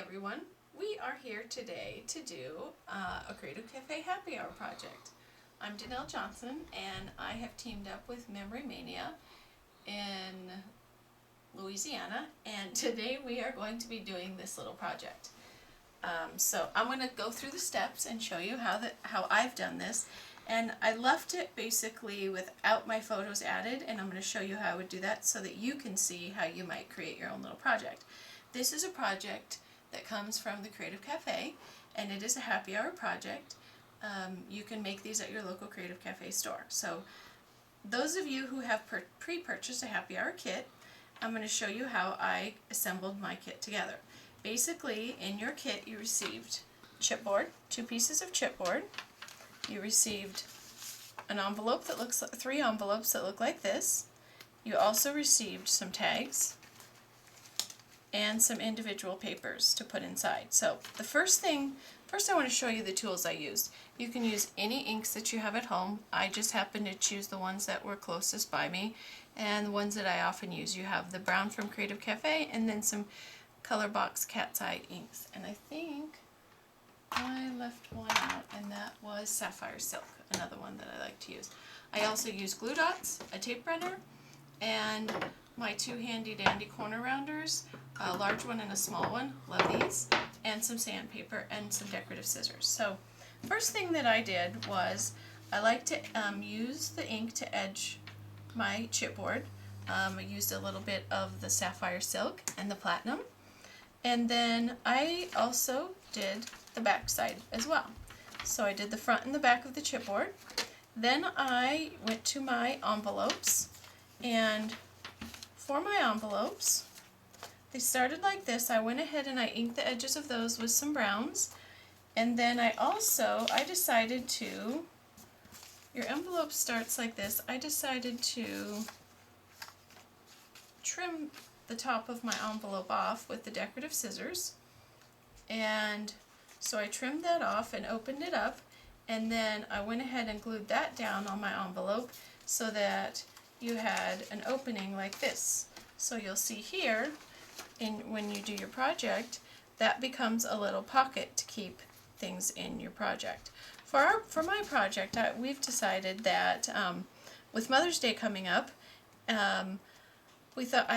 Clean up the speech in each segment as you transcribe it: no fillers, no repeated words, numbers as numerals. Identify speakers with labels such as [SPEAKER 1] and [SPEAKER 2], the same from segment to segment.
[SPEAKER 1] everyone, we are here today to do a Creative Cafe Happy Hour project. I'm Danelle Johnson and I have teamed up with Mania in Louisiana, and today we are going to be doing this little project. So I'm going to go through the steps and show you how I've done this, and I left it basically without my photos added, and I'm going to show you how I would do that so that you can see how you might create your own little project. This is a project that comes from the Creative Cafe, and it is a happy hour project. You can make these at your local Creative Cafe store. So those of you who have pre-purchased a happy hour kit, I'm going to show you how I assembled my kit together. Basically, in your kit you received chipboard, 2 pieces of chipboard. You received an envelope that looks like 3 envelopes that look like this. You also received some tags and some individual papers to put inside. So the first I want to show you the tools I used. You can use any inks that you have at home. I just happened to choose the ones that were closest by me and the ones that I often use. You have the brown from Creative Cafe and then some Color Box Cat's Eye inks. And I think I left one out, and that was Sapphire Silk, another one that I like to use. I also use glue dots, a tape runner, and my 2 handy dandy corner rounders, a large one and a small one, love these, and some sandpaper and some decorative scissors. So first thing that I did was I like to use the ink to edge my chipboard. I used a little bit of the Sapphire Silk and the Platinum, and then I also did the back side as well. So I did the front and the back of the chipboard. Then I went to my envelopes, and for my envelopes, they started like this. I went ahead and I inked the edges of those with some browns, and then I decided to, your envelope starts like this, I decided to trim the top of my envelope off with the decorative scissors, and so I trimmed that off and opened it up, and then I went ahead and glued that down on my envelope so that you had an opening like this. So you'll see here, when you do your project, that becomes a little pocket to keep things in your project. For my project, we've decided that with Mother's Day coming up, I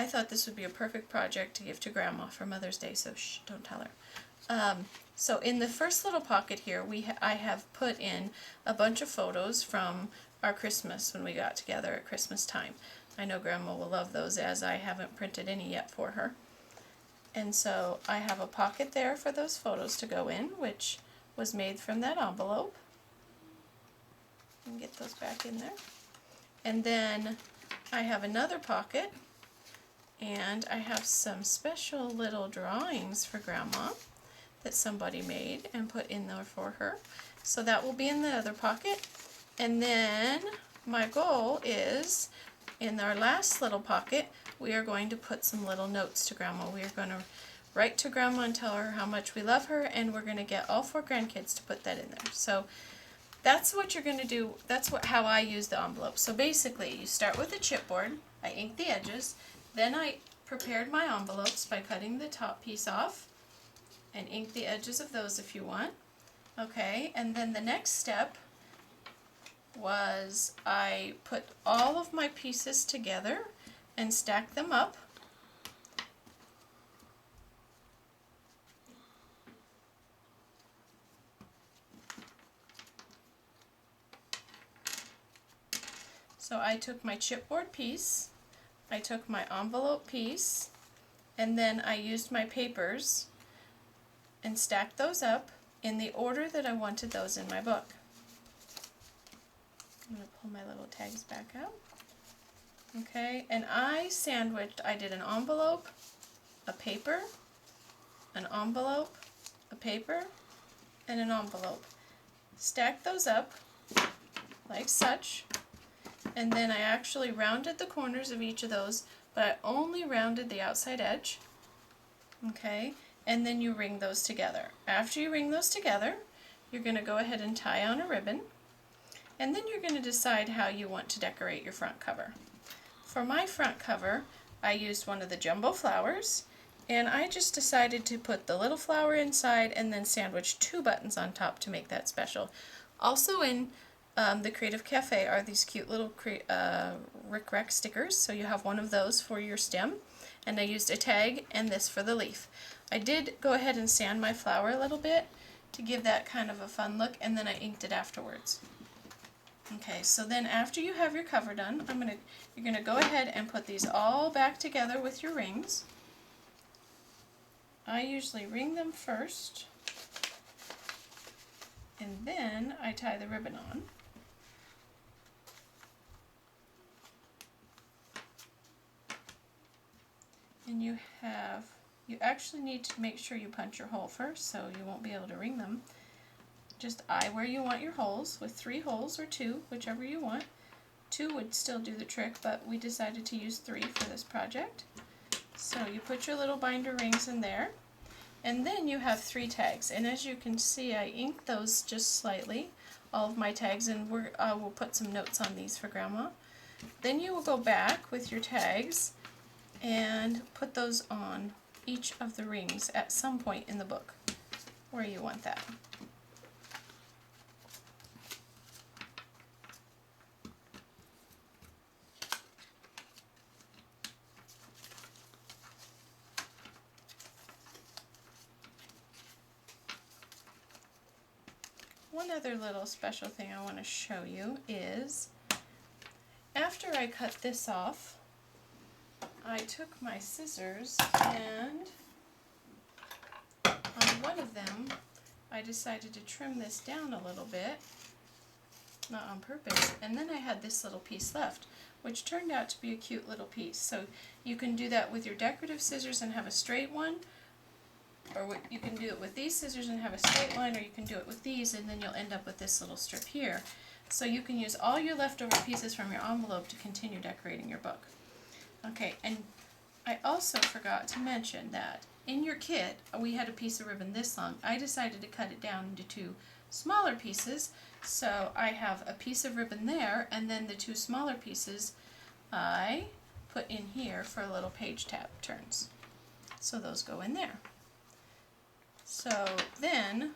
[SPEAKER 1] thought this would be a perfect project to give to Grandma for Mother's Day, so shh, don't tell her. So in the first little pocket here, I have put in a bunch of photos from our Christmas when we got together at Christmas time. I know Grandma will love those, as I haven't printed any yet for her. And so I have a pocket there for those photos to go in, which was made from that envelope. And get those back in there. And then I have another pocket, and I have some special little drawings for Grandma that somebody made and put in there for her. So that will be in the other pocket. And then my goal is, in our last little pocket, we are going to put some little notes to Grandma. We are going to write to Grandma and tell her how much we love her, and we're going to get all 4 grandkids to put that in there. So that's what you're going to do. That's how I use the envelope. So basically, you start with a chipboard. I inked the edges. Then I prepared my envelopes by cutting the top piece off and ink the edges of those if you want. Okay, and then the next step was I put all of my pieces together and stacked them up. So I took my chipboard piece, I took my envelope piece, and then I used my papers and stacked those up in the order that I wanted those in my book. I'm going to pull my little tags back out. Okay, and I did an envelope, a paper, an envelope, a paper, and an envelope. Stacked those up like such, and then I actually rounded the corners of each of those, but I only rounded the outside edge. Okay, and then you ring those together. After you ring those together, you're going to go ahead and tie on a ribbon, and then you're going to decide how you want to decorate your front cover. For my front cover, I used one of the jumbo flowers, And I just decided to put the little flower inside and then sandwich 2 buttons on top to make that special. Also in the Creative Cafe are these cute little Rick Rack stickers, so you have one of those for your stem, and I used a tag and this for the leaf. I did go ahead and sand my flower a little bit to give that kind of a fun look, and then I inked it afterwards. Okay, so then after you have your cover done, you're gonna go ahead and put these all back together with your rings. I usually ring them first, and then I tie the ribbon on. And you actually need to make sure you punch your hole first, so you won't be able to ring them. Just eye where you want your holes, with 3 holes or 2, whichever you want. 2 would still do the trick, but we decided to use 3 for this project. So you put your little binder rings in there, and then you have 3 tags. And as you can see, I inked those just slightly, all of my tags, and we'll put some notes on these for Grandma. Then you will go back with your tags and put those on each of the rings at some point in the book where you want that. One other little special thing I want to show you is after I cut this off, I took my scissors and on one of them I decided to trim this down a little bit, not on purpose, and then I had this little piece left, which turned out to be a cute little piece. So you can do that with your decorative scissors and have a straight one, or you can do it with these scissors and have a straight line, or you can do it with these and then you'll end up with this little strip here. So you can use all your leftover pieces from your envelope to continue decorating your book. Okay, and I also forgot to mention that in your kit we had a piece of ribbon this long. I decided to cut it down into 2 smaller pieces, so I have a piece of ribbon there, and then the 2 smaller pieces I put in here for little page tab turns. So those go in there. So then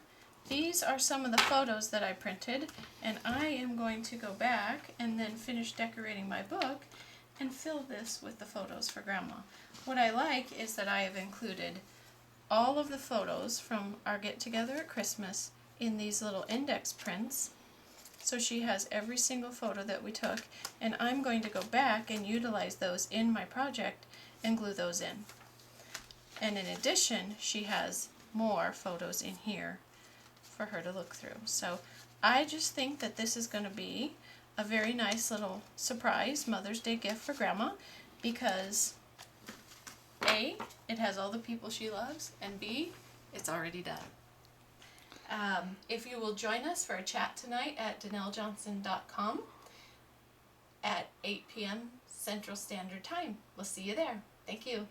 [SPEAKER 1] these are some of the photos that I printed, and I am going to go back and then finish decorating my book and fill this with the photos for Grandma. What I like is that I have included all of the photos from our get-together at Christmas in these little index prints. So she has every single photo that we took, and I'm going to go back and utilize those in my project and glue those in. And in addition, she has more photos in here for her to look through. So I just think that this is going to be a very nice little surprise Mother's Day gift for Grandma, because A, it has all the people she loves, and B, it's already done. If you will join us for a chat tonight at DanelleJohnson.com at 8 p.m. Central Standard Time. We'll see you there. Thank you.